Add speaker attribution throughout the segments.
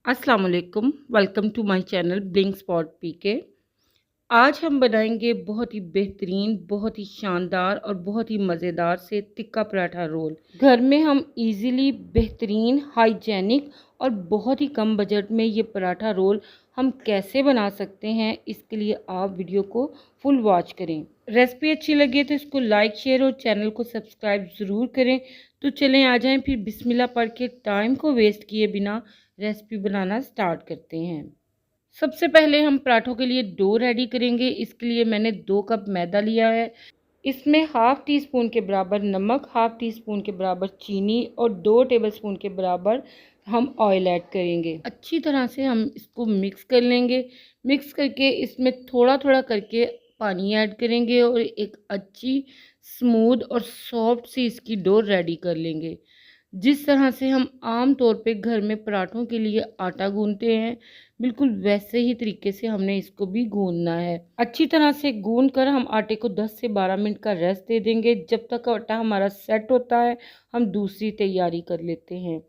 Speaker 1: अस्सलाम वालेकुम। Welcome to my channel blink spot PK. आज हम बनाएंगे बहुत ही बेहतरीन, बहुत ही शानदार और बहुत ही मज़ेदार से टिक्का पराठा रोल। घर में हम इजीली बेहतरीन, हाइजेनिक और बहुत ही कम बजट में ये पराठा रोल हम कैसे बना सकते हैं, इसके लिए आप वीडियो को फुल वॉच करें। रेसिपी अच्छी लगे तो इसको लाइक, शेयर और चैनल को सब्सक्राइब ज़रूर करें। तो चलें आ जाएं फिर बिस्मिल्लाह पढ़ के टाइम को वेस्ट किए बिना रेसिपी बनाना स्टार्ट करते हैं। सबसे पहले हम पराठों के लिए डो रेडी करेंगे। इसके लिए मैंने 2 कप मैदा लिया है। इसमें हाफ़ टी स्पून के बराबर नमक, हाफ़ टी स्पून के बराबर चीनी और 2 टेबलस्पून के बराबर हम ऑयल ऐड करेंगे। अच्छी तरह से हम इसको मिक्स कर लेंगे। मिक्स करके इसमें थोड़ा थोड़ा करके पानी ऐड करेंगे और एक अच्छी स्मूथ और सॉफ्ट सी इसकी डो रेडी कर लेंगे। जिस तरह से हम आम तौर पे घर में पराठों के लिए आटा गूंथते हैं, बिल्कुल वैसे ही तरीके से हमने इसको भी गूंथना है। अच्छी तरह से गूंथ कर हम आटे को 10 से 12 मिनट का रेस्ट दे देंगे। जब तक आटा हमारा सेट होता है, हम दूसरी तैयारी कर लेते हैं।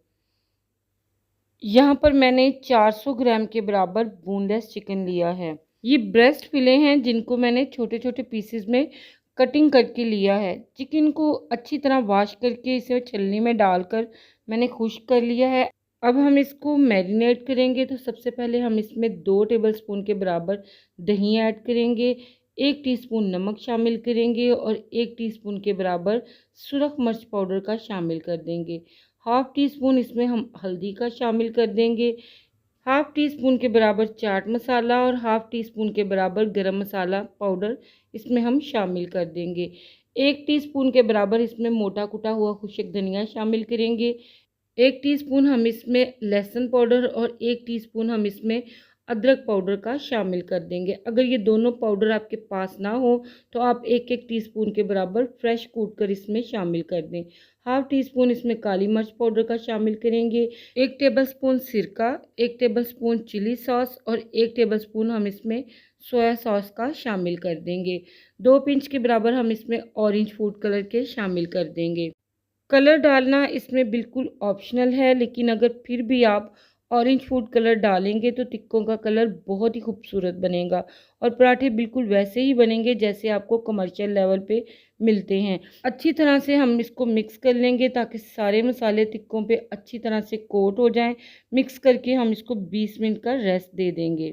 Speaker 1: यहाँ पर मैंने 400 ग्राम के बराबर बोनलेस चिकन लिया है। ये ब्रेस्ट फिले हैं, जिनको मैंने छोटे छोटे पीसेस में कटिंग करके लिया है। चिकन को अच्छी तरह वॉश करके इसे छलनी में डालकर मैंने खुश्क कर लिया है। अब हम इसको मैरिनेट करेंगे। तो सबसे पहले हम इसमें 2 टेबलस्पून के बराबर दही ऐड करेंगे, 1 टीस्पून नमक शामिल करेंगे और 1 टीस्पून के बराबर सुरख मिर्च पाउडर का शामिल कर देंगे। हाफ़ टी स्पून इसमें हम हल्दी का शामिल कर देंगे, हाफ़ टी स्पून के बराबर चाट मसाला और हाफ़ टी स्पून के बराबर गरम मसाला पाउडर इसमें हम शामिल कर देंगे। 1 टीस्पून के बराबर इसमें मोटा कुटा हुआ खुश्क धनिया शामिल करेंगे। 1 टीस्पून हम इसमें लहसुन पाउडर और 1 टीस्पून हम इसमें अदरक पाउडर का शामिल कर देंगे। अगर ये दोनों पाउडर आपके पास ना हो तो आप 1-1 टीस्पून के बराबर फ्रेश कूट कर इसमें शामिल कर दें। हाफ़ टी स्पून इसमें काली मिर्च पाउडर का शामिल करेंगे, 1 टेबलस्पून सिरका, 1 टेबलस्पून चिली सॉस और 1 टेबलस्पून हम इसमें सोया सॉस का शामिल कर देंगे। 2 पिंच के बराबर हम इसमें ऑरेंज फूड कलर के शामिल कर देंगे। कलर डालना इसमें बिल्कुल ऑप्शनल है, लेकिन अगर फिर भी आप ऑरेंज फूड कलर डालेंगे तो टिक्कों का कलर बहुत ही खूबसूरत बनेगा और पराठे बिल्कुल वैसे ही बनेंगे जैसे आपको कमर्शियल लेवल पे मिलते हैं। अच्छी तरह से हम इसको मिक्स कर लेंगे ताकि सारे मसाले टिक्कों पे अच्छी तरह से कोट हो जाएं। मिक्स करके हम इसको 20 मिनट का रेस्ट दे देंगे।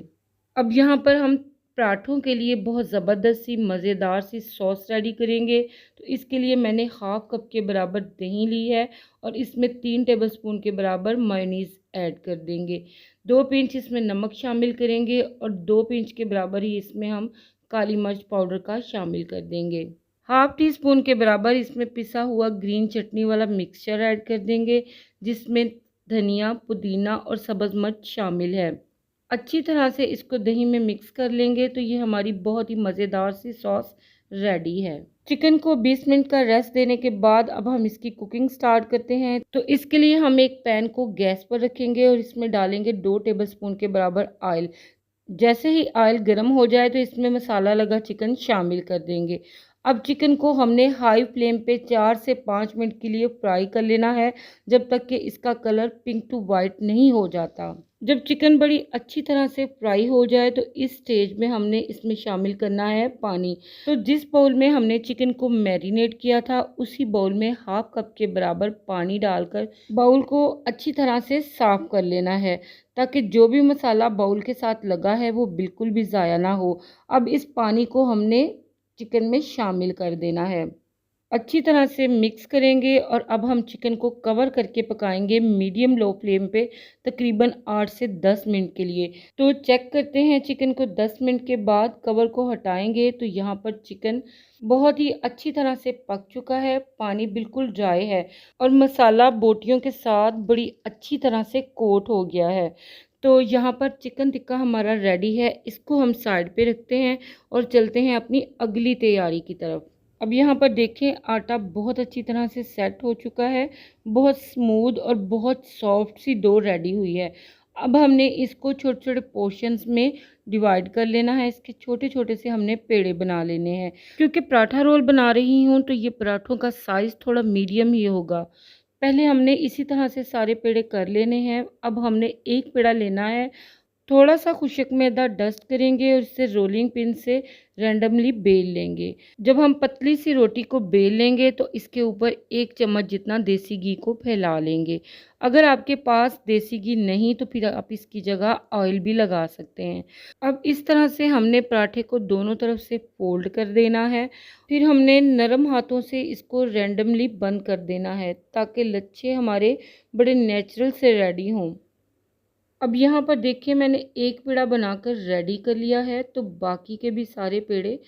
Speaker 1: अब यहाँ पर हम पराठों के लिए बहुत ज़बरदस्त सी मज़ेदार सी सॉस रेडी करेंगे। तो इसके लिए मैंने हाफ़ कप के बराबर दही ली है और इसमें 3 टेबलस्पून के बराबर मेयोनीज़ ऐड कर देंगे। 2 पिंच इसमें नमक शामिल करेंगे और 2 पिंच के बराबर ही इसमें हम काली मिर्च पाउडर का शामिल कर देंगे। हाफ़ टी स्पून के बराबर इसमें पिसा हुआ ग्रीन चटनी वाला मिक्सचर ऐड कर देंगे, जिसमें धनिया, पुदीना और सब्ज़ मिर्च शामिल है। अच्छी तरह से इसको दही में मिक्स कर लेंगे तो ये हमारी बहुत ही मज़ेदार सी सॉस रेडी है। चिकन को 20 मिनट का रेस्ट देने के बाद अब हम इसकी कुकिंग स्टार्ट करते हैं। तो इसके लिए हम एक पैन को गैस पर रखेंगे और इसमें डालेंगे 2 टेबलस्पून के बराबर ऑयल। जैसे ही ऑयल गर्म हो जाए तो इसमें मसाला लगा चिकन शामिल कर देंगे। अब चिकन को हमने हाई फ्लेम पे 4 से 5 मिनट के लिए फ्राई कर लेना है, जब तक कि इसका कलर पिंक टू वाइट नहीं हो जाता। जब चिकन बड़ी अच्छी तरह से फ्राई हो जाए तो इस स्टेज में हमने इसमें शामिल करना है पानी। तो जिस बाउल में हमने चिकन को मैरिनेट किया था, उसी बाउल में हाफ़ कप के बराबर पानी डालकर बाउल को अच्छी तरह से साफ़ कर लेना है, ताकि जो भी मसाला बाउल के साथ लगा है वो बिल्कुल भी ज़ाया ना हो। अब इस पानी को हमने चिकन में शामिल कर देना है। अच्छी तरह से मिक्स करेंगे और अब हम चिकन को कवर करके पकाएंगे मीडियम लो फ्लेम पे तकरीबन 8 से 10 मिनट के लिए। तो चेक करते हैं चिकन को। 10 मिनट के बाद कवर को हटाएंगे तो यहाँ पर चिकन बहुत ही अच्छी तरह से पक चुका है, पानी बिल्कुल ड्राई है और मसाला बोटियों के साथ बड़ी अच्छी तरह से कोट हो गया है। तो यहाँ पर चिकन टिक्का हमारा रेडी है। इसको हम साइड पे रखते हैं और चलते हैं अपनी अगली तैयारी की तरफ। अब यहाँ पर देखें, आटा बहुत अच्छी तरह से सेट हो चुका है, बहुत स्मूथ और बहुत सॉफ्ट सी डो रेडी हुई है। अब हमने इसको छोटे छोटे पोर्शंस में डिवाइड कर लेना है। इसके छोटे छोटे से हमने पेड़े बना लेने हैं। क्योंकि पराठा रोल बना रही हूँ तो ये पराठों का साइज़ थोड़ा मीडियम ही होगा। पहले हमने इसी तरह से सारे पेड़े कर लेने हैं। अब हमने एक पेड़ा लेना है, थोड़ा सा खुशक मैदा डस्ट करेंगे और इसे रोलिंग पिन से रैंडमली बेल लेंगे। जब हम पतली सी रोटी को बेल लेंगे तो इसके ऊपर 1 चम्मच जितना देसी घी को फैला लेंगे। अगर आपके पास देसी घी नहीं तो फिर आप इसकी जगह ऑयल भी लगा सकते हैं। अब इस तरह से हमने पराठे को दोनों तरफ से फोल्ड कर देना है। फिर हमने नरम हाथों से इसको रैंडमली बंद कर देना है ताकि लच्छे हमारे बड़े नेचुरल से रेडी हों। अब यहाँ पर देखिए मैंने एक पेड़ा बनाकर रेडी कर लिया है, तो बाकी के भी सारे पेड़े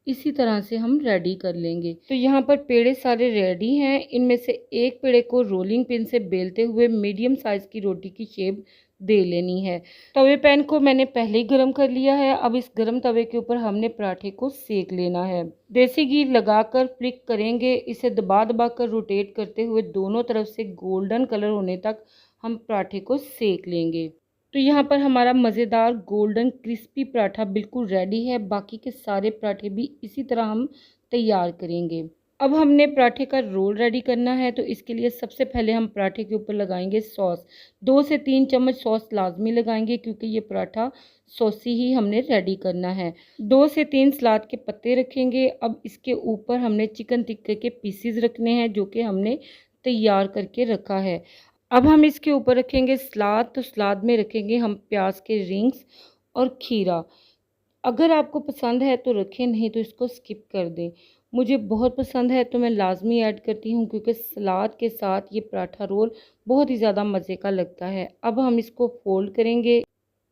Speaker 1: इसी तरह से हम रेडी कर लेंगे। तो यहाँ पर पेड़े सारे रेडी हैं। इनमें से एक पेड़े को रोलिंग पिन से बेलते हुए मीडियम साइज़ की रोटी की शेप दे लेनी है। तवे पैन को मैंने पहले ही गर्म कर लिया है। अब इस गर्म तवे के ऊपर हमने पराठे को सेक लेना है। देसी घी लगाकर फ्लिक करेंगे, इसे दबा दबा कर रोटेट करते हुए दोनों तरफ से गोल्डन कलर होने तक हम पराठे को सेक लेंगे। तो यहाँ पर हमारा मज़ेदार गोल्डन क्रिस्पी पराठा बिल्कुल रेडी है। बाकी के सारे पराठे भी इसी तरह हम तैयार करेंगे। अब हमने पराठे का रोल रेडी करना है, तो इसके लिए सबसे पहले हम पराठे के ऊपर लगाएंगे सॉस। 2 से 3 चम्मच सॉस लाजमी लगाएंगे क्योंकि ये पराठा सॉसी ही हमने रेडी करना है। 2 से 3 सलाद के पत्ते रखेंगे। अब इसके ऊपर हमने चिकन टिक्के के पीसीज रखने हैं जो कि हमने तैयार करके रखा है। अब हम इसके ऊपर रखेंगे सलाद, तो सलाद में रखेंगे हम प्याज के रिंग्स और खीरा। अगर आपको पसंद है तो रखें, नहीं तो इसको स्किप कर दें। मुझे बहुत पसंद है तो मैं लाजमी ऐड करती हूँ क्योंकि सलाद के साथ ये पराठा रोल बहुत ही ज़्यादा मज़े का लगता है। अब हम इसको फोल्ड करेंगे,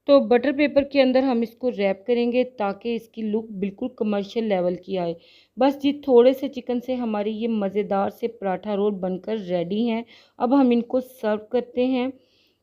Speaker 1: तो बटर पेपर के अंदर हम इसको रैप करेंगे ताकि इसकी लुक बिल्कुल कमर्शियल लेवल की आए। बस जी थोड़े से चिकन से हमारी ये मज़ेदार से पराठा रोल बनकर रेडी हैं। अब हम इनको सर्व करते हैं।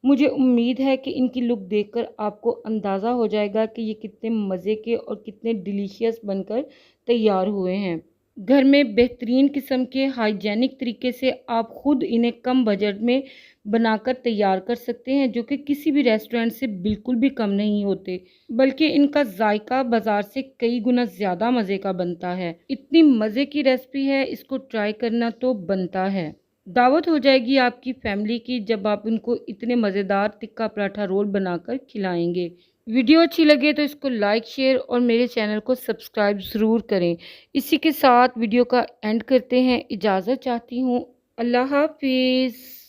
Speaker 1: मुझे उम्मीद है कि इनकी लुक देखकर आपको अंदाज़ा हो जाएगा कि ये कितने मज़े के और कितने डिलीशियस बनकर तैयार हुए हैं। घर में बेहतरीन किस्म के हाइजेनिक तरीके से आप ख़ुद इन्हें कम बजट में बनाकर तैयार कर सकते हैं, जो कि किसी भी रेस्टोरेंट से बिल्कुल भी कम नहीं होते, बल्कि इनका जायका बाज़ार से कई गुना ज़्यादा मज़े का बनता है। इतनी मज़े की रेसिपी है, इसको ट्राई करना तो बनता है। दावत हो जाएगी आपकी फैमिली की जब आप उनको इतने मज़ेदार तिक्का पराठा रोल बनाकर खिलाएंगे। वीडियो अच्छी लगे तो इसको लाइक, शेयर और मेरे चैनल को सब्सक्राइब ज़रूर करें। इसी के साथ वीडियो का एंड करते हैं। इजाज़त चाहती हूँ। अल्लाह हाफिज़।